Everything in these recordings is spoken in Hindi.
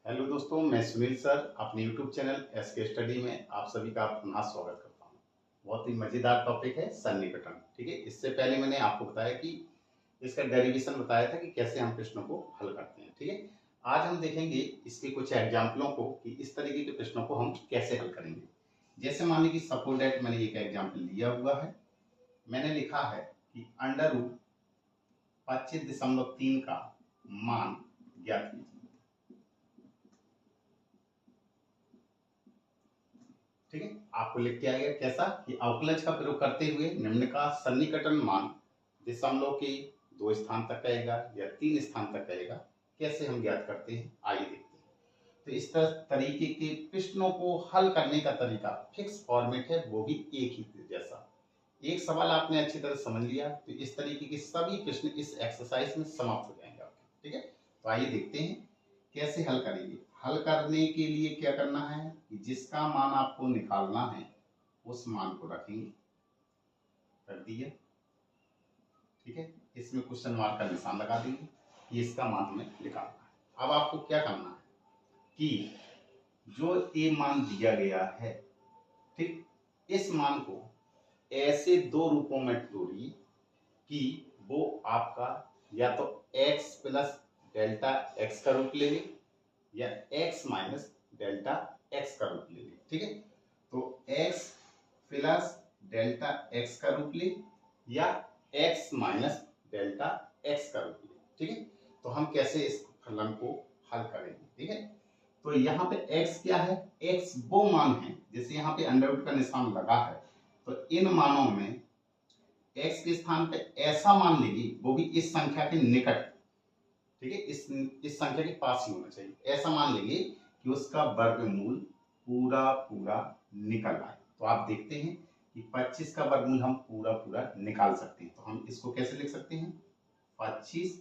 हेलो दोस्तों, मैं सुनील सर अपने यूट्यूब चैनल एसके स्टडी में आप सभी का पुनः स्वागत करता हूं। बहुत ही मजेदार टॉपिक है सन्निकटन। ठीक है, इससे पहले मैंने आपको बताया कि इसका डेरिवेशन बताया था कि कैसे हम प्रश्नों को हल करते हैं। ठीक है, आज हम देखेंगे इसके कुछ एग्जाम्पलों को कि इस तरीके के प्रश्नों को हम कैसे हल करेंगे। जैसे मान लीजिए सपोज दैट मैंने एक एग्जाम्पल लिया हुआ है। मैंने लिखा है कि अंडर रूट 25.3 का मान ज्ञात कीजिए। ठीक है, आपको लिख के आएगा कैसा कि अवकलज का प्रयोग करते हुए निम्न का सन्निकटन मान दशमलव के 2 स्थान तक कहेगा या 3 स्थान तक कहेगा, कैसे हम ज्ञात करते हैं आइए देखते हैं। तो इस तरीके के प्रश्नों को हल करने का तरीका फिक्स फॉर्मेट है, वो भी एक ही जैसा। एक सवाल आपने अच्छी तरह समझ लिया तो इस तरीके के सभी प्रश्न इस एक्सरसाइज में समाप्त हो जाएंगे आपके। ठीक है, तो आइए देखते हैं कैसे हल करेंगे। हल करने के लिए क्या करना है कि जिसका मान आपको निकालना है उस मान को रखेंगे, कर दिया। ठीक है, इसमें क्वेश्चन मार्क का निशान लगा देंगे कि इसका मान हमें निकालना है। अब आपको क्या करना है कि जो ए मान दिया गया है, ठीक, इस मान को ऐसे दो रूपों में तोड़िए कि वो आपका या तो x प्लस डेल्टा x का रूप ले ले या x माइनस डेल्टा x का रूप ले ले। ठीक है, तो x प्लस डेल्टा x का रूप ले या x माइनस डेल्टा x का रूप ले। ठीक है, तो हम कैसे इस फलन को हल करेंगे। ठीक है, तो यहाँ पे x क्या है, x वो मान है जैसे यहाँ पे अंडर रूट का निशान लगा है, तो इन मानों में x के स्थान पे ऐसा मान लेगी वो भी इस संख्या के निकट। ठीक है, इस संख्या के पास ही होना चाहिए। ऐसा मान लेंगे कि उसका वर्गमूल पूरा पूरा निकल आए। तो आप देखते हैं कि 25 का वर्गमूल हम पूरा पूरा निकाल सकते हैं। तो हम इसको कैसे लिख सकते हैं, 25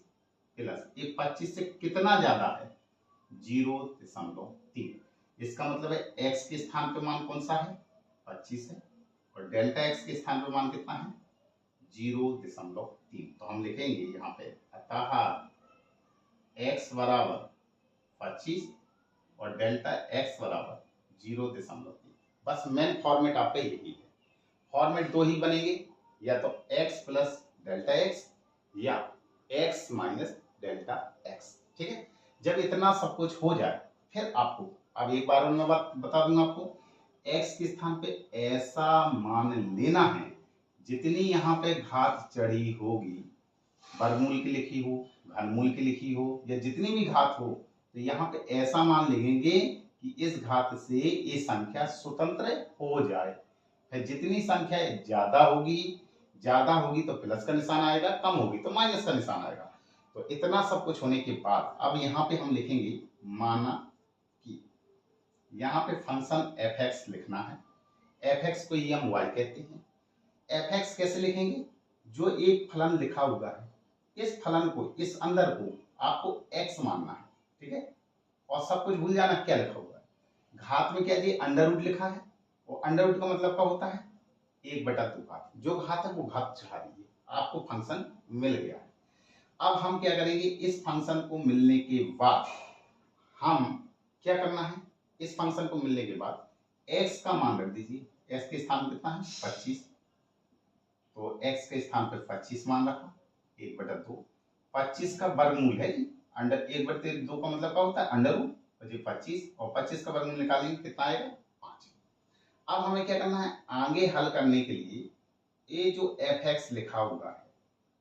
प्लस ये 25 से कितना ज्यादा है, 0.3। इसका मतलब है x के स्थान पे मान कौन सा है, 25 है, और डेल्टा x के स्थान पे मान कितना है, 0.3। तो हम लिखेंगे यहाँ पे अतः x बराबर 25 और डेल्टा x बराबर 0.3। बस मेन फॉर्मेट आपका यही है। फॉर्मेट दो ही बनेंगे, या तो x प्लस डेल्टा x या x माइनस डेल्टा x। ठीक है, जब इतना सब कुछ हो जाए फिर आपको अब एक बार मैं बता दूंगा आपको, x के स्थान पे ऐसा मान लेना है जितनी यहाँ पे घात चढ़ी होगी, वर्गमूल की लिखी हो, घनमूल की लिखी हो या जितनी भी घात हो, तो यहाँ पे ऐसा मान लेंगे कि इस घात से ये संख्या स्वतंत्र हो जाए। फिर जितनी संख्या ज्यादा होगी तो प्लस का निशान आएगा, कम होगी तो माइनस का निशान आएगा। तो इतना सब कुछ होने के बाद अब यहाँ पे हम लिखेंगे माना कि यहाँ पे फंक्शन f(x) लिखना है। f(x) को ही हम y कहते हैं। f(x) कैसे लिखेंगे, जो एक फलन लिखा हुआ है इस फलन को, इस अंदर को आपको x मानना है। ठीक है, और सब कुछ भूल जाना क्या लिखा हुआ है। घात में क्या दिए, अंडर रूट लिखा है, और अंडर रूट का मतलब क्या होता है, 1/2 घात। जो घात है वो घात चढ़ा दीजिए, आपको फंक्शन मिल गया है। अब हम क्या करेंगे, इस फंक्शन को मिलने के बाद हम क्या करना है, इस फंक्शन को मिलने के बाद x का मान रख दीजिए। x के स्थान पर कितना है, 25। तो x के स्थान पर 25 मान रखा, 1/2। 25 का वर्गमूल है जी, अंडर 1/2 का मतलब क्या होता है, अंडर रूट। 25 और 25 का वर्गमूल निकालेंगे कितना आएगा, 5। अब हमें क्या करना है, आगे हल करने के लिए ये जो f(x) लिखा हुआ है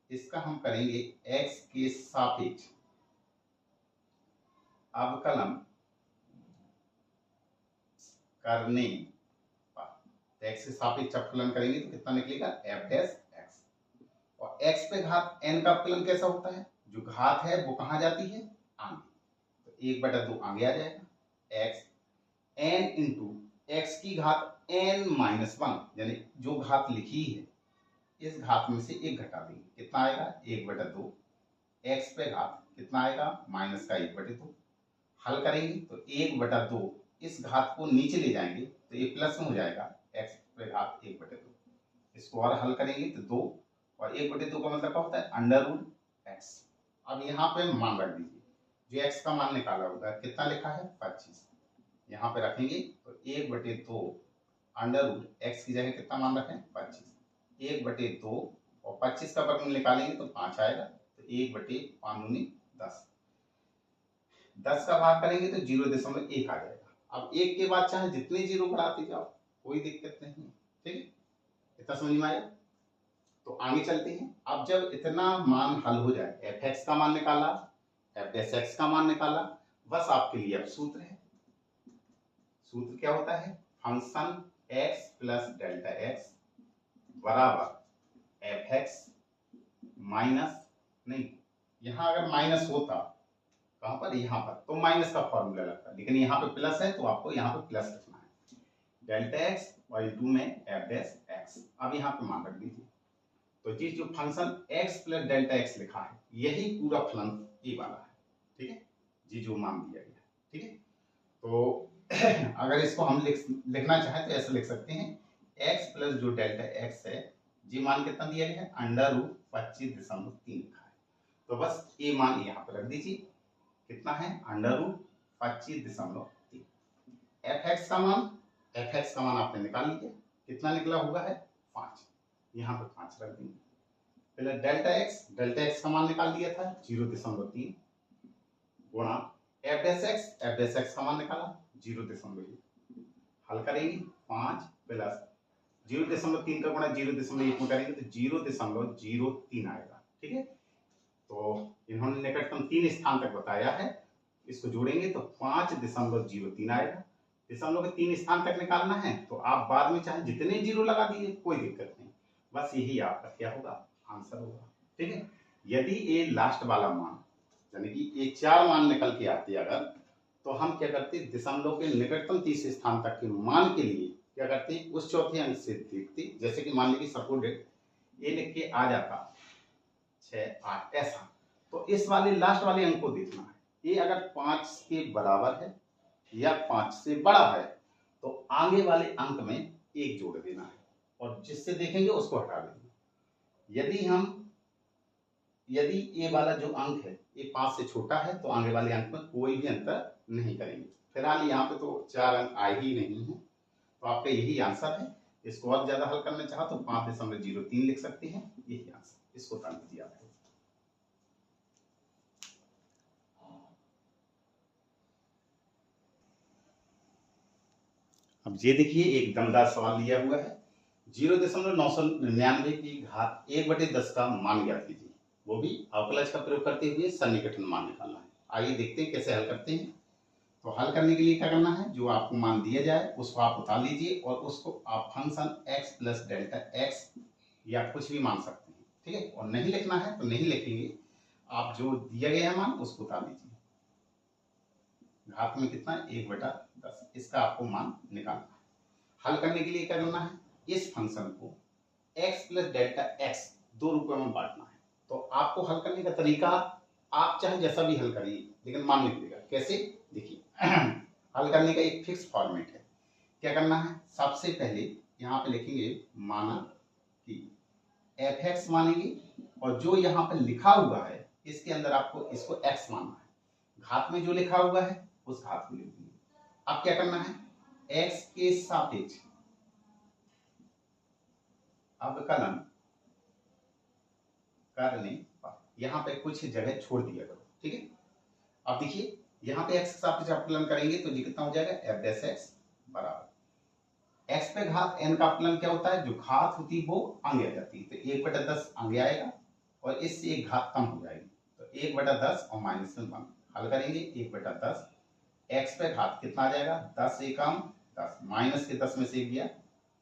इसका हम करेंगे x के सापेक्ष अवकलन करने पर। x के सापेक्ष अवकलन करेंगे तो कितना निकलेगा, f'(x). और x पे घात n का अवकलन कैसा होता है, जो घात है वो कहाँ जाती है, आगे। तो 1/2 आगे आ जाएगा, x n इंटू x की घात n-1, यानी जो घात लिखी है इस घात में से एक घटा देंगे, कितना आएगा, 1/2। x पे घात कितना आएगा, -1/2। हल करेंगे तो 1/2 इस घात को नीचे ले जाएंगे तो ये प्लस में हो जाएगा, x पे घात 1/2। इसको और हल करेंगे तो 2, और 1/2 का मतलब क्या होता है, अंडर रूट x। अब यहाँ पे मान रख दीजिए, जो x का मान निकाला होगा कितना लिखा है 25, यहाँ पे रखेंगे तो 1/2 अंडर रूट एक्स की जगह कितना मान रखें 25, 1/2 और 25 का वर्गमूल निकालेंगे तो 5 आएगा, तो 1/5 10, 10 का भाग करेंगे तो 0.1 आ जाएगा। अब 1 के बाद चाहे जितने जीरो बढ़ाते जाओ कोई दिक्कत नहीं है, ठीक है, इतना समझ में आया। तो आगे चलते हैं। अब जब इतना मान हल हो जाए, एफ एक्स का मान निकाला, एफ डैश एक्स का मान निकाला, बस आपके लिए अब सूत्र है। सूत्र क्या होता है, function x plus delta x बराबर एफ एक्स माइनस, नहीं यहां अगर माइनस होता कहां पर, यहां पर, तो माइनस का फॉर्मूला लगता, लेकिन यहाँ पे प्लस है तो आपको यहाँ पे प्लस रखना है, डेल्टा एक्स और इंटू में एफ डैश एक्स। अब यहाँ पे मान रख दीजिए, तो जी जो function x plus delta x लिखा है यही पूरा फलन ये वाला है, ठीक है जी, जो मान दिया गया, ठीक है। तो अगर इसको हम लिखना चाहें तो ऐसे लिख सकते हैं, x प्लस जो डेल्टा एक्स है जी मान कितना दिया गया है अंडर रूट 25.3 लिखा है, तो बस ये मान यहाँ पर रख दीजिए, कितना है अंडर रूट 25.3। एफ एक्स का मान आपने निकाल लिया, कितना निकला हुआ है 5, यहाँ पे 5 रख देंगे। पहले डेल्टा एक्स का मान निकाल दिया था 0.3 गुणा एफ डैश एक्स का मान निकाला 0.1, हल करेंगे 5 प्लस 0.3 का गुणा 0.1 में करेंगे तो 0.03 आएगा, ठीक है। तो इन्होंने निकटतम 3 स्थान तक बताया है, इसको जोड़ेंगे तो 5.03 आएगा। दशमलव के 3 स्थान तक निकालना है तो आप बाद में चाहे जितने जीरो लगा दीजिए कोई दिक्कत नहीं, बस यही आपका क्या होगा आंसर होगा, ठीक है। यदि ये लास्ट वाला मान यानी कि ये 4 मान निकल के आते अगर, तो हम क्या करते दशमलव के निकटतम 30 स्थान तक के मान के लिए क्या करते उस चौथे अंक से देखते, जैसे कि मान लीजिए सपोर्टेड ये लिख के आ जाता 6 8 ऐसा, तो इस वाले लास्ट वाले अंक को देखना है, ये अगर 5 के बराबर है या 5 से बड़ा है तो आगे वाले अंक में 1 जोड़ देना है और जिससे देखेंगे उसको हटा देंगे। यदि ये वाला जो अंक है ये 5 से छोटा है तो आगे वाले अंक में कोई भी अंतर नहीं करेंगे। फिलहाल यहाँ पे तो 4 अंक आए ही नहीं है, तो आपका यही आंसर है। इसको और ज्यादा हल करना चाहो तो 5.03 लिख सकते हैं, यही आंसर, इसको कर दीजिए आप। अब ये देखिए एक दमदार सवाल लिया हुआ है, 0.999 की घात 1/10 का मान ज्ञात कीजिए, वो भी अवकलज का प्रयोग करते हुए सन्निकटन मान निकालना है। आइए देखते हैं कैसे हल करते हैं। तो हल करने के लिए क्या करना है, जो आपको मान दिया जाए उसको आप उतार लीजिए और उसको आप function x plus delta x या कुछ भी मान सकते हैं, ठीक है। और नहीं लिखना है तो नहीं लिखेंगे, आप जो दिया गया मान उसको उतार लीजिए। घात में कितना है 1/10, इसका आपको मान निकालना है। हल करने के लिए क्या करना है, इस फंक्शन को x प्लस डेल्टा एक्स 2 रूपों में बांटना है। तो आपको हल करने का तरीका आप चाहे जैसा भी हल करिए लेकिन मान लिखिएगा कैसे, देखिए हल करने का एक फिक्स फॉर्मेट है। क्या करना है, सबसे पहले यहाँ पे लिखेंगे माना कि एफ एक्स मानेंगे और जो यहाँ पे लिखा हुआ है इसके अंदर आपको इसको x मानना है, घात में जो लिखा हुआ है उस घात को लिख दीजिए। अब क्या करना है, x के सापेक्ष अवकलन करने पर यहाँ पे कुछ जगह छोड़ दिया करो, ठीक है। अब देखिए यहाँ पे x के सापेक्ष अवकलन करेंगे तो ये कितना हो जाएगा एफ डैश एक्स बराबर x पे घात n का अवकलन क्या होता है, जो घात होती है वो आगे आ जाती है, तो 1/10 आगे आएगा और इससे एक घात कम हो जाएगी, तो 1/10 और माइनस में 1 हल करेंगे 1/10, x पे घात कितना आ जाएगा 10 से कम 10, माइनस के 10 में से गया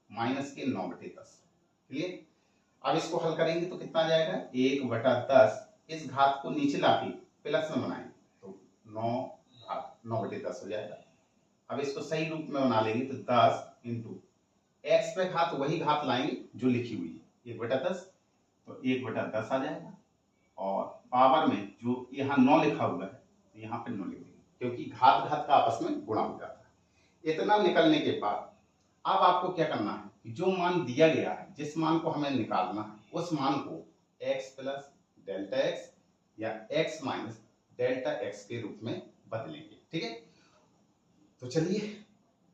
माइनस के 9/10, क्लियर। अब इसको हल करेंगे तो कितना आ जाएगा 1/10, इस घात को नीचे लाके प्लस में बनाएंगे तो 9/10 हो जाएगा। अब इसको सही रूप में बना लेंगे तो 10 इंटू एक्स पे घात वही घात लाएंगे जो लिखी हुई है 1/10, तो 1/10 आ जाएगा और पावर में जो यहाँ 9 लिखा हुआ है तो यहाँ पे 9 लिख देंगे क्योंकि घात घात का आपस में गुणा हो जाता है। इतना निकलने के बाद अब आपको क्या करना है कि जो मान दिया गया है, जिस मान को हमें निकालना है उस मान को x प्लस डेल्टा एक्स या x माइनस डेल्टा एक्स के रूप में बदलेंगे। ठीक है, तो चलिए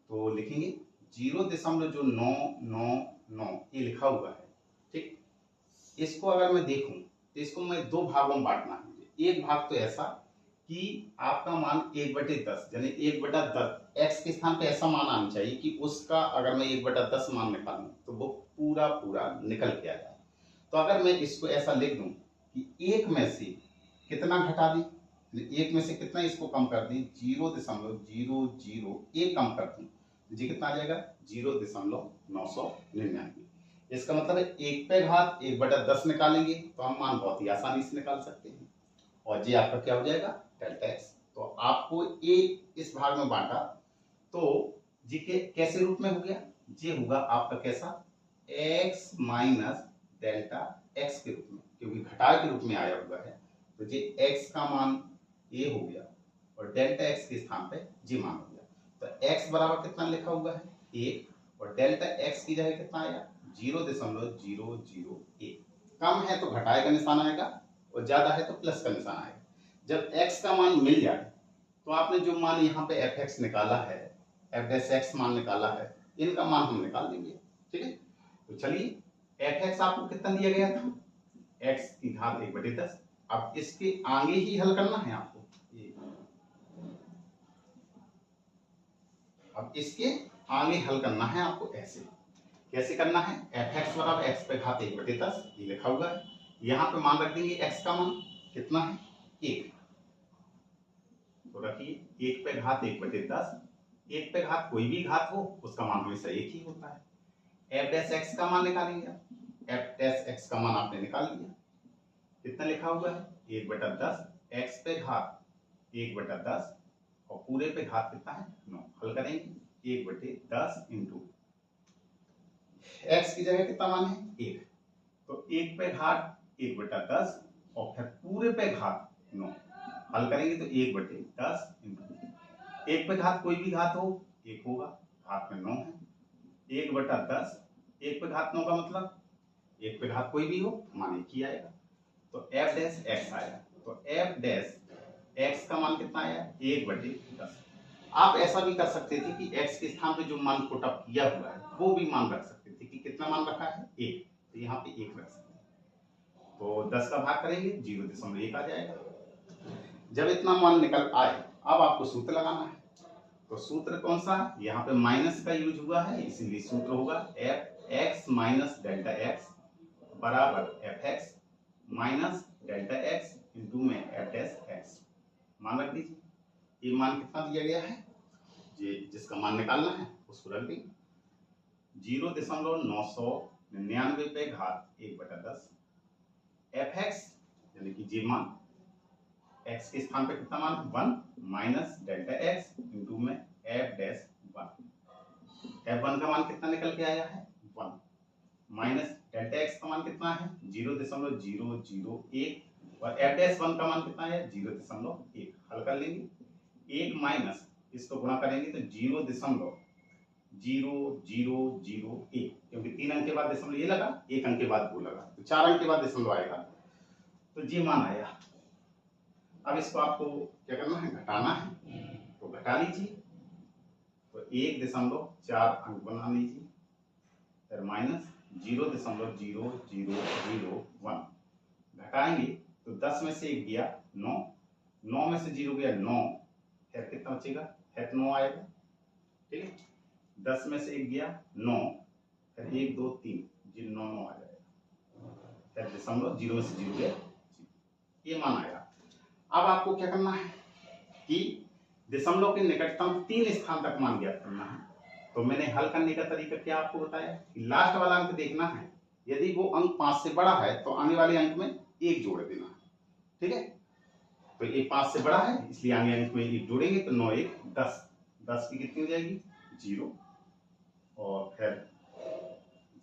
तो लिखेंगे 0.999 ये लिखा हुआ है। ठीक, इसको अगर मैं देखूं तो इसको मैं दो भागों में बांटना है मुझे। एक भाग तो ऐसा कि आपका मान 1/10 यानी 1/10 एक्स के स्थान पे ऐसा मान आना चाहिए कि उसका अगर मैं 1/10 मान निकालूं तो वो पूरा पूरा निकल के आ जाए। तो अगर मैं इसको ऐसा लिख दूं कि एक में से कितना घटा दें, एक में से कितना इसको कम कर दें, 0.001 कम कर दूं तो ये कितना आ जाएगा 0.999। इसका मतलब है एक पे घात 1/10 निकालेंगे तो हम मान बहुत ही आसानी से निकाल सकते हैं और ये आपका क्या हो जाएगा डेल्टा एक्स। तो आपको एक इस भाग में बांटा तो जी के कैसे रूप में हो गया, ये होगा आपका कैसा x माइनस डेल्टा एक्स के रूप में, क्योंकि घटाव के रूप में आया हुआ है तो ये x का मान ये हो गया और डेल्टा एक्स के स्थान पे जी मान हो गया। तो x बराबर कितना लिखा हुआ है 1 और डेल्टा एक्स की जगह कितना आया 0.001। कम है तो घटाए का निशान आएगा और ज्यादा है तो प्लस का निशान आएगा। जब x का मान मिल जाए तो आपने जो मान यहाँ पे fx निकाला है, f' मान निकाला है, इनका मान हम निकाल देंगे। ठीक है, तो चलिए fx आपको कितना दिया गया था x की घात 1/10। अब इसके आगे ही हल करना है आपको, अब इसके आगे हल करना है आपको। ऐसे कैसे करना है, fx बराबर x पे घात 1/10 ये लिखा हुआ है। यहाँ पे मान रख देंगे x का मान कितना है 1, तो रखिए 1 पे घात 1/10। 1 पे घात कोई भी घात हो उसका मान हमेशा 1 ही होता है। f' का मान निकालेंगे, f' का मान आपने निकाल लिया, कितना लिखा हुआ है 1/10, x पे घात 1/10 और पूरे पे घात कितना है 9। हल करेंगे 1/10 इंटू x की जगह कितना मान है 1, तो 1 पे घात 1/10 और फिर पूरे पे घात 9। हल करेंगे तो 1/10 इंटू 1 पे घात कोई भी घात हो 1 होगा, घात में 9 है, 1/10 1 पे घात 9 का मतलब 1 पे घात कोई भी हो मान 1 ही आएगा। तो f' आया, तो f' का मान कितना आया 1/10। आप ऐसा भी कर सकते थे कि x के स्थान पे जो मान पुट अप किया हुआ है वो भी मान रख सकते थे कि कितना मान रखा है 1, तो यहाँ पे 1 रख सकते हैं। तो 10 का भाग करेंगे 0.1 आ जाएगा। जब इतना मान निकल आए अब आपको सूत्र लगाना है। तो सूत्र कौन सा, यहाँ पे माइनस का यूज हुआ है इसीलिए सूत्र होगा fx माइनस डेल्टा एक्स बराबर fx minus delta x into में f'। मान रख दीजिए, ये मान कितना दिया गया है, ये जिसका मान निकालना है उसको रख देंगे 0.999 पे घात 1/10 fx यानी कि जी मान x के स्थान पे कितना मान 1 माइनस डेल्टा एक्स इंटू में f'1। f1 का मान कितना निकल के आया है 1 माइनस डेल्टा एक्स का मान कितना है 0.001 और f'1 का मान कितना है 0.1। हल कर लेंगे 1 माइनस इसको गुणा करेंगे तो 0.0001, क्योंकि 3 अंक के बाद दशमलव ये लगा, 1 अंक के बाद वो लगा, तो 4 अंक के बाद दशमलव आएगा, तो ये मान आया। अब इसको आपको क्या करना है घटाना है, तो घटा लीजिए, तो 1.4 अंक बना लीजिए, फिर माइनस 0.0001 घटाएंगे तो 10 में से 1 गया 9, 9 में से 0 गया 9, फिर कितना बचेगा फिर 9 आएगा। ठीक है, 10 में से 1 गया 9, फिर 1 2 3 जी 9 9 आ जाएगा, फिर दशमलव 0 में से 0 गया, ये मान आएगा। अब आपको क्या करना है कि दशमलव के निकटतम 3 स्थान तक मान ज्ञात करना है। तो मैंने हल करने का तरीका क्या आपको बताया कि लास्ट वाला अंक देखना है, यदि वो अंक 5 से बड़ा है तो आने वाले अंक में 1 जोड़ देना है। ठीक है, तो ये 5 से बड़ा है इसलिए आगे अंक में 1 जोड़ेंगे तो 9 1 10, 10 की कितनी हो जाएगी 0 और फिर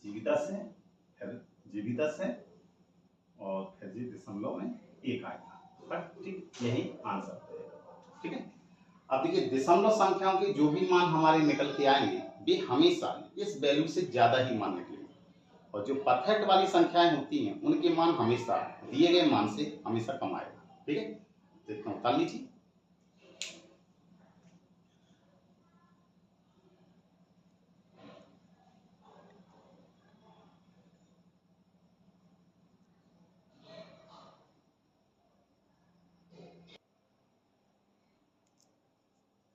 जी भी 10 है, फिर जी भी 10 है और फिर जी दशमलव में 1 आएगा। ठीक, यही आंसर है। ठीक है, अब देखिए दशमलव संख्याओं के जो भी मान हमारे निकल के आएंगे वे हमेशा इस वैल्यू से ज्यादा ही मान निकलेंगे और जो परफेक्ट वाली संख्याएं होती हैं उनके मान हमेशा दिए गए मान से हमेशा कम आएगा। ठीक है, जितना उतार लीजिए।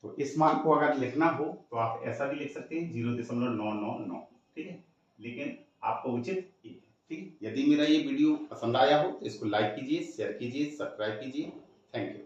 तो इस मान को अगर लिखना हो तो आप ऐसा भी लिख सकते हैं 0.999, ठीक है, लेकिन आपको उचित ये है, ठीक है। यदि मेरा ये वीडियो पसंद आया हो तो इसको लाइक कीजिए, शेयर कीजिए, सब्सक्राइब कीजिए। Thank you.